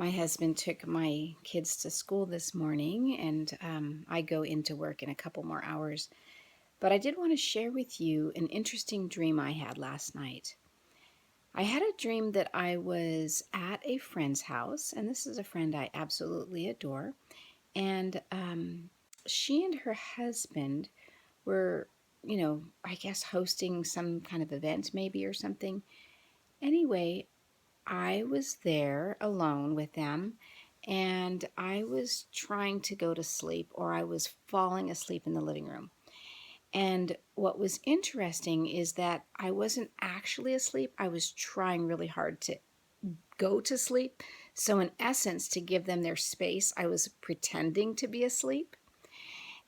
My husband took my kids to school this morning, and I go into work in a couple more hours. But I did want to share with you an interesting dream I had last night. I had a dream that I was at a friend's house, and this is a friend I absolutely adore. And she and her husband were, I guess hosting some kind of event maybe or something. Anyway, I was there alone with them, and I was trying to go to sleep, or I was falling asleep in the living room. And what was interesting is that I wasn't actually asleep. I was trying really hard to go to sleep. So, in essence, to give them their space, I was pretending to be asleep.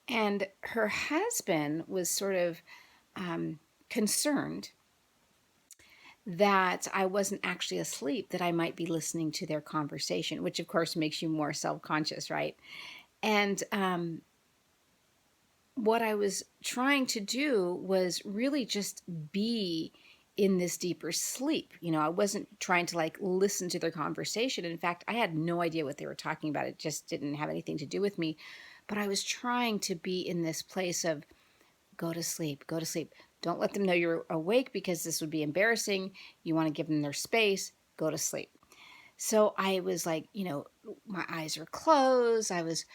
And her husband was sort of concerned that I wasn't actually asleep, that I might be listening to their conversation, which of course makes you more self conscious, right? And what I was trying to do was really just be in this deeper sleep. I wasn't trying to like listen to their conversation. In fact, I had no idea what they were talking about. It just didn't have anything to do with me. But I was trying to be in this place of go to sleep, go to sleep. Don't let them know you're awake because this would be embarrassing. You want to give them their space, go to sleep. So I was like, my eyes were closed. I was,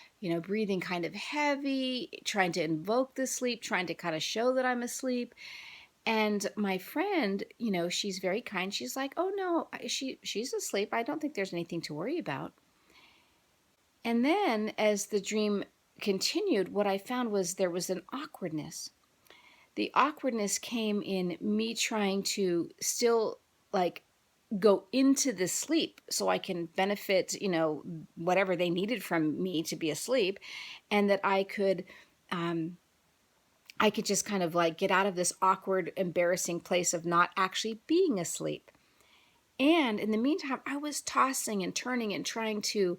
breathing kind of heavy, trying to invoke the sleep, trying to kind of show that I'm asleep. And my friend, she's very kind. She's like, "Oh no, she's asleep. I don't think there's anything to worry about." And then as the dream continued, what I found was there was an awkwardness. The awkwardness came in me trying to still like go into the sleep so I can benefit, whatever they needed from me to be asleep, and that I could just kind of like get out of this awkward, embarrassing place of not actually being asleep. And in the meantime, I was tossing and turning and trying to,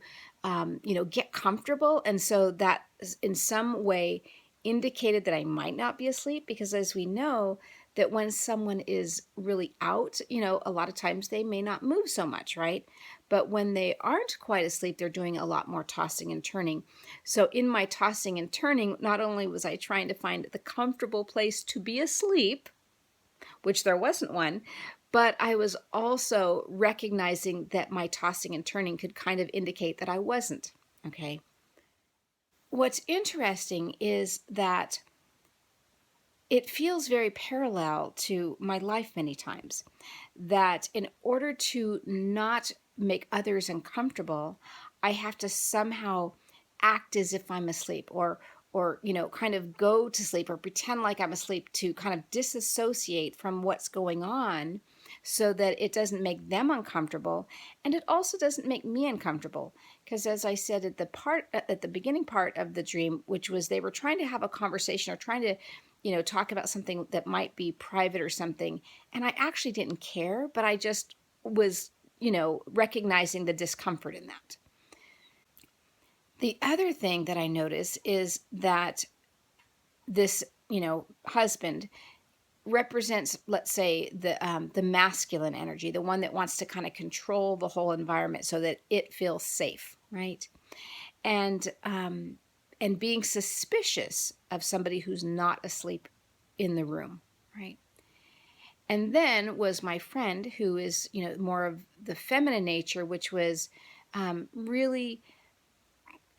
get comfortable. And so that in some way indicated that I might not be asleep, because as we know, that when someone is really out, a lot of times they may not move so much, right? But when they aren't quite asleep, they're doing a lot more tossing and turning. So in my tossing and turning, not only was I trying to find the comfortable place to be asleep, which there wasn't one, but I was also recognizing that my tossing and turning could kind of indicate that I wasn't. Okay. What's interesting is that it feels very parallel to my life many times. That in order to not make others uncomfortable, I have to somehow act as if I'm asleep, or kind of go to sleep or pretend like I'm asleep to kind of disassociate from what's going on, so that it doesn't make them uncomfortable, and it also doesn't make me uncomfortable. Because as I said at the beginning part of the dream, which was they were trying to have a conversation or trying to talk about something that might be private or something, and I actually didn't care, but I just was recognizing the discomfort in that. The other thing that I notice is that this, husband represents, let's say, the masculine energy, the one that wants to kind of control the whole environment so that it feels safe, right? And being suspicious of somebody who's not asleep in the room, right? And then was my friend, who is, more of the feminine nature, which was really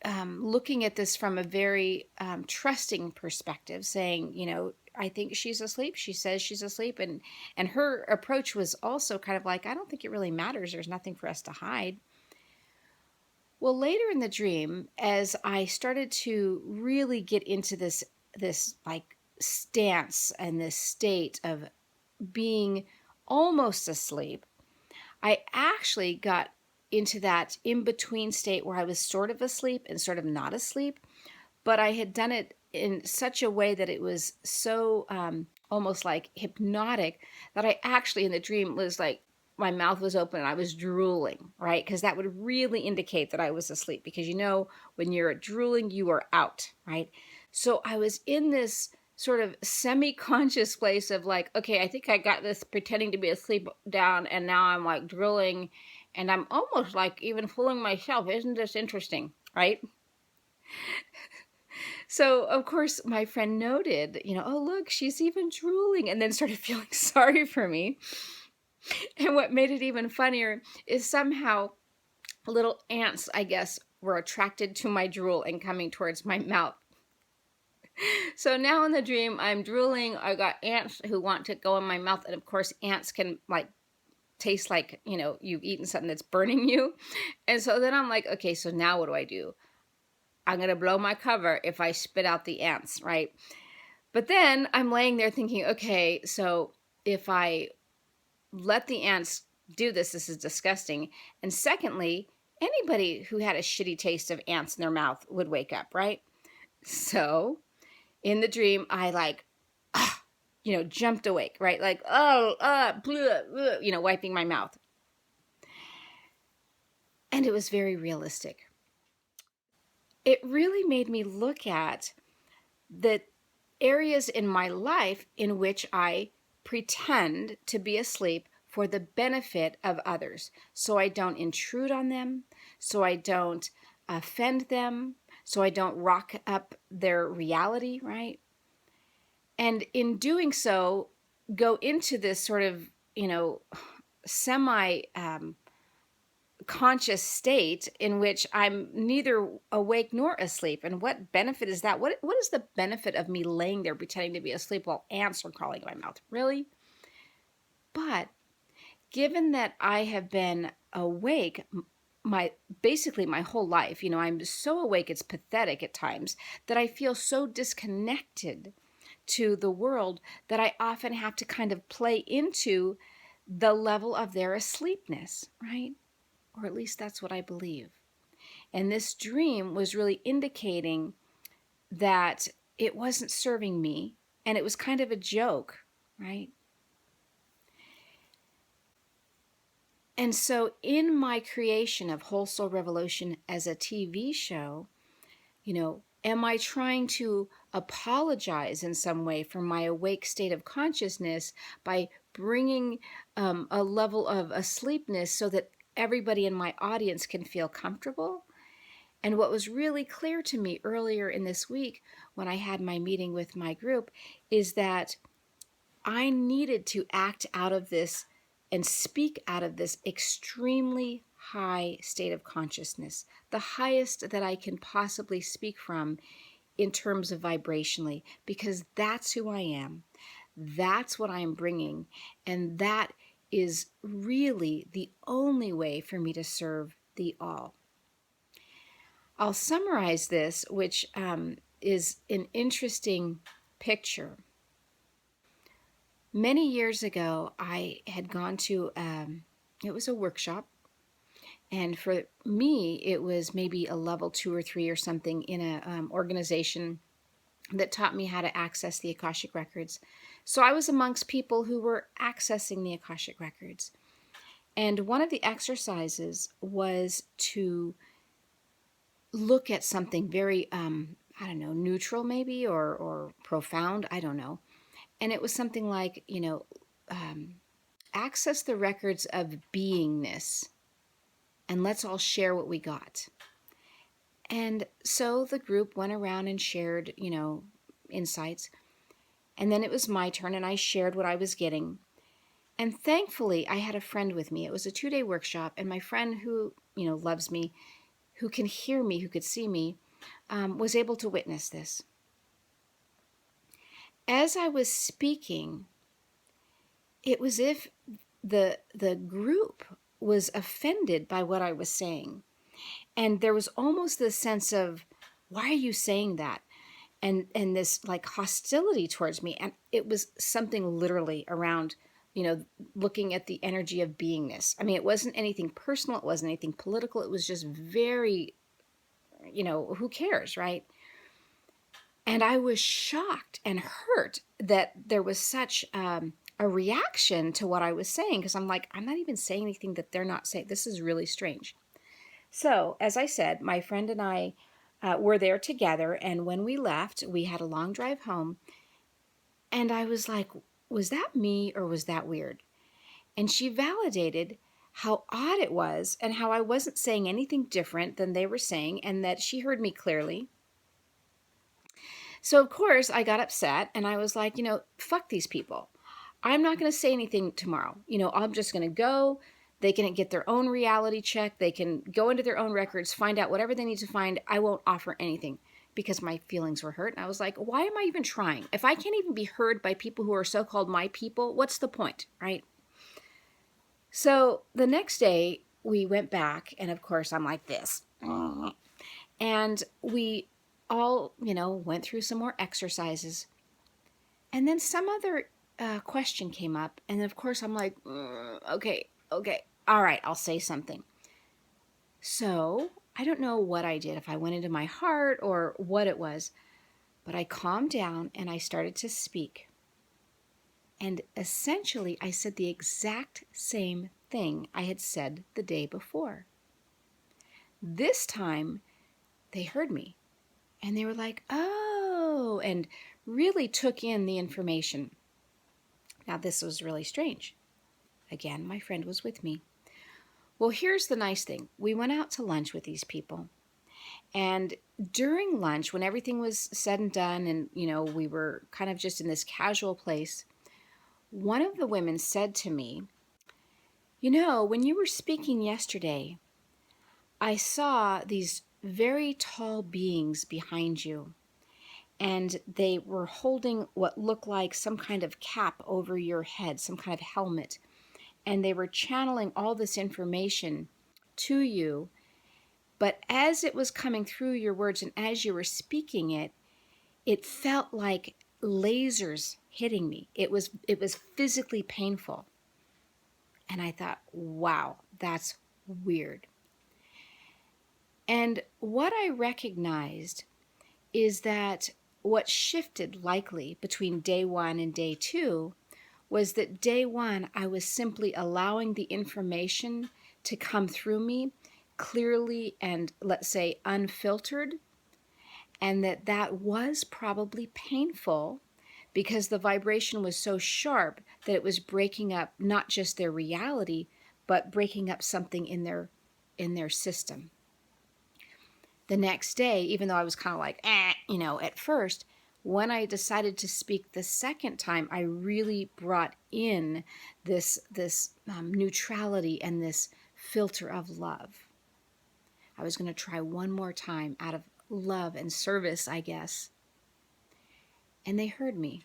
looking at this from a very trusting perspective, saying, I think she's asleep. She says she's asleep. And her approach was also kind of like, I don't think it really matters. There's nothing for us to hide. Well, later in the dream, as I started to really get into this like stance and this state of being almost asleep, I actually got into that in between state where I was sort of asleep and sort of not asleep, but I had done it in such a way that it was so almost like hypnotic, that I actually in the dream was like, my mouth was open and I was drooling, right? Because that would really indicate that I was asleep, because when you're drooling, you are out, right? So I was in this sort of semi-conscious place of like, okay, I think I got this pretending to be asleep down, and now I'm like drooling, And I'm almost like even fooling myself. Isn't this interesting? Right? So, of course, my friend noted, oh, look, she's even drooling, and then started feeling sorry for me. And what made it even funnier is somehow little ants, I guess, were attracted to my drool and coming towards my mouth. So now in the dream, I'm drooling. I got ants who want to go in my mouth. And of course, ants can taste like, you've eaten something that's burning you. And so then I'm like, okay, so now what do I do? I'm going to blow my cover if I spit out the ants, right? But then I'm laying there thinking, okay, so if I let the ants do this is disgusting. And secondly, anybody who had a shitty taste of ants in their mouth would wake up, right? So in the dream, I jumped awake, right? Like, wiping my mouth. And it was very realistic. It really made me look at the areas in my life in which I pretend to be asleep for the benefit of others. So I don't intrude on them, so I don't offend them, so I don't rock up their reality, right? And in doing so, go into this sort of, semi conscious state in which I'm neither awake nor asleep. And what benefit is that? What is the benefit of me laying there pretending to be asleep while ants are crawling in my mouth? Really? But given that I have been awake basically my whole life, I'm so awake it's pathetic at times that I feel so disconnected to the world that I often have to kind of play into the level of their asleepness, right? Or at least that's what I believe. And this dream was really indicating that it wasn't serving me and it was kind of a joke, right? And so in my creation of Whole Soul Revolution as a TV show, am I trying to apologize in some way for my awake state of consciousness by bringing a level of asleepness so that everybody in my audience can feel comfortable? And what was really clear to me earlier in this week when I had my meeting with my group is that I needed to act out of this and speak out of this extremely high state of consciousness, the highest that I can possibly speak from in terms of vibrationally, because that's who I am. That's what I am bringing. And that is really the only way for me to serve the all. I'll summarize this, which is an interesting picture. Many years ago, I had gone to, it was a workshop. And for me, it was maybe a level 2 or 3 or something in an organization that taught me how to access the Akashic Records. So I was amongst people who were accessing the Akashic Records. And one of the exercises was to look at something very, neutral maybe, or profound, I don't know. And it was something like, access the records of beingness and let's all share what we got. And so the group went around and shared, insights. And then it was my turn and I shared what I was getting. And thankfully, I had a friend with me. It was a 2-day workshop. And my friend who, loves me, who can hear me, who could see me, was able to witness this. As I was speaking, it was if the group was offended by what I was saying. And there was almost this sense of, why are you saying that? And this like hostility towards me. And it was something literally around, looking at the energy of beingness. I mean, it wasn't anything personal. It wasn't anything political. It was just very, who cares, right? And I was shocked and hurt that there was such a reaction to what I was saying, because I'm like, I'm not even saying anything that they're not saying. This is really strange. So, as I said, my friend and I were there together, and when we left, we had a long drive home, and I was like, was that me or was that weird? And she validated how odd it was and how I wasn't saying anything different than they were saying, and that she heard me clearly. So, of course, I got upset and I was like, fuck these people. I'm not going to say anything tomorrow. I'm just going to go. They can get their own reality check. They can go into their own records, find out whatever they need to find. I won't offer anything because my feelings were hurt. And I was like, why am I even trying? If I can't even be heard by people who are so called my people, what's the point, right? So the next day we went back, and of course I'm like this. And we all, went through some more exercises. And then some other question came up. And of course I'm like, okay, all right, I'll say something. So I don't know what I did, if I went into my heart or what it was, but I calmed down and I started to speak. And essentially, I said the exact same thing I had said the day before. This time, they heard me and they were like, oh, and really took in the information. Now, this was really strange. Again, my friend was with me. Well, here's the nice thing. We went out to lunch with these people. And during lunch, when everything was said and done, and, we were kind of just in this casual place, one of the women said to me, when you were speaking yesterday, I saw these very tall beings behind you, and they were holding what looked like some kind of cap over your head, some kind of helmet, and they were channeling all this information to you. But as it was coming through your words and as you were speaking it, it felt like lasers hitting me. It was physically painful. And I thought, wow, that's weird. And what I recognized is that what shifted likely between day one and day two was that day one, I was simply allowing the information to come through me clearly and, let's say, unfiltered, and that was probably painful because the vibration was so sharp that it was breaking up not just their reality, but breaking up something in their system. The next day, even though I was kind of like, at first, when I decided to speak the second time, I really brought in this neutrality and this filter of love. I was going to try one more time out of love and service, I guess. And they heard me.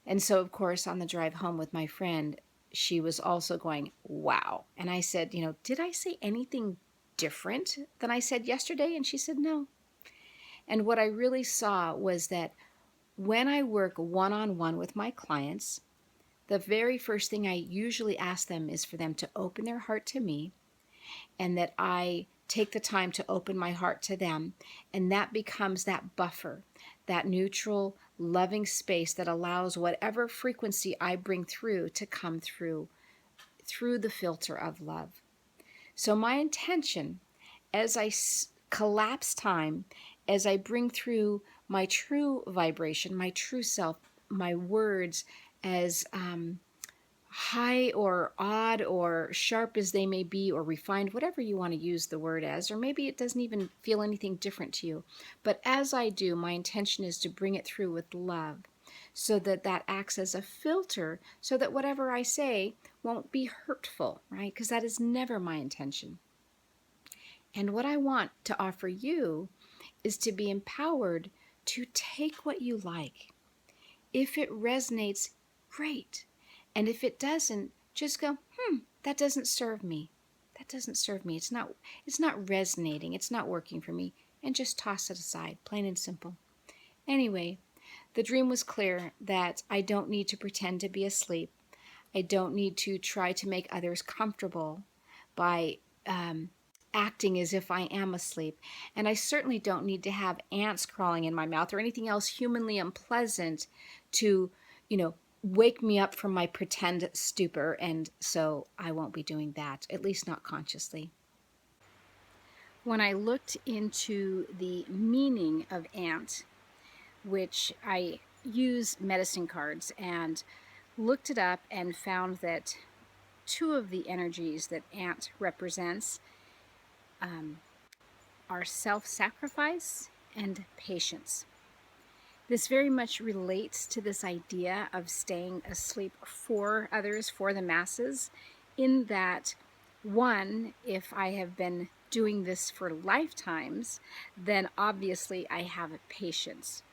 And so, of course, on the drive home with my friend, she was also going, wow. And I said, did I say anything different than I said yesterday? And she said, no. And what I really saw was that when I work one-on-one with my clients, the very first thing I usually ask them is for them to open their heart to me, and that I take the time to open my heart to them. And that becomes that buffer, that neutral, loving space that allows whatever frequency I bring through to come through the filter of love. So my intention, as I collapse time, as I bring through my true vibration, my true self, my words, as high or odd or sharp as they may be, or refined, whatever you want to use the word as, or maybe it doesn't even feel anything different to you. But as I do, my intention is to bring it through with love, so that that acts as a filter, so that whatever I say won't be hurtful, right? Because that is never my intention. And what I want to offer you is to be empowered to take what you like. If it resonates, great. And if it doesn't, just go, that doesn't serve me. That doesn't serve me. It's not resonating. It's not working for me. And just toss it aside, plain and simple. Anyway, the dream was clear that I don't need to pretend to be asleep. I don't need to try to make others comfortable by acting as if I am asleep. And I certainly don't need to have ants crawling in my mouth or anything else humanly unpleasant to, wake me up from my pretend stupor. And so I won't be doing that, at least not consciously. When I looked into the meaning of ant, which I use medicine cards, and looked it up and found that two of the energies that ant represents are self-sacrifice and patience. This very much relates to this idea of staying asleep for others, for the masses, in that, one, if I have been doing this for lifetimes, then obviously I have patience.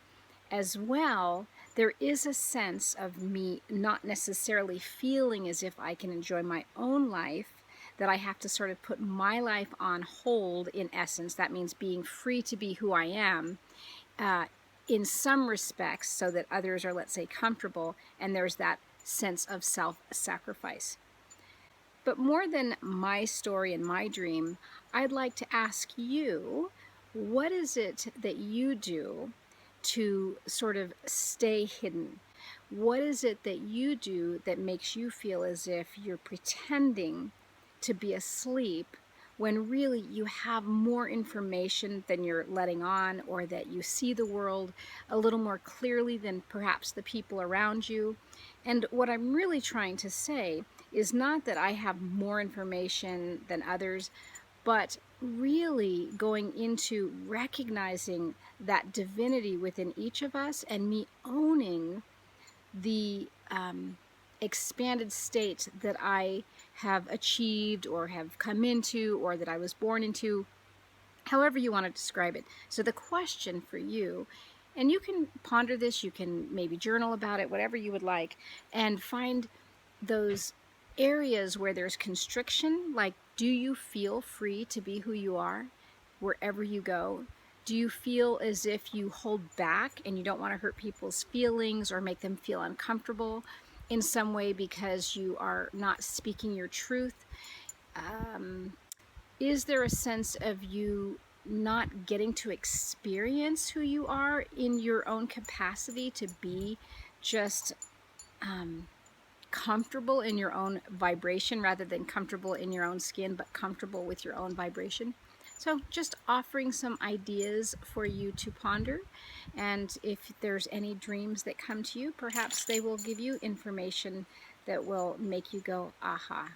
As well, there is a sense of me not necessarily feeling as if I can enjoy my own life, that I have to sort of put my life on hold, in essence. That means being free to be who I am in some respects, so that others are, let's say, comfortable, and there's that sense of self-sacrifice. But more than my story and my dream, I'd like to ask you, what is it that you do to sort of stay hidden? What is it that you do that makes you feel as if you're pretending to be asleep when really you have more information than you're letting on, or that you see the world a little more clearly than perhaps the people around you? And what I'm really trying to say is not that I have more information than others, but really going into recognizing that divinity within each of us, and me owning the expanded state that I have achieved or have come into, or that I was born into, however you want to describe it. So the question for you, and you can ponder this, you can maybe journal about it, whatever you would like, and find those areas where there's constriction. Like, do you feel free to be who you are wherever you go? Do you feel as if you hold back and you don't want to hurt people's feelings or make them feel uncomfortable in some way because you are not speaking your truth? Is there a sense of you not getting to experience who you are in your own capacity to be just comfortable in your own vibration, rather than comfortable in your own skin, but comfortable with your own vibration? So just offering some ideas for you to ponder. And if there's any dreams that come to you, perhaps they will give you information that will make you go, aha.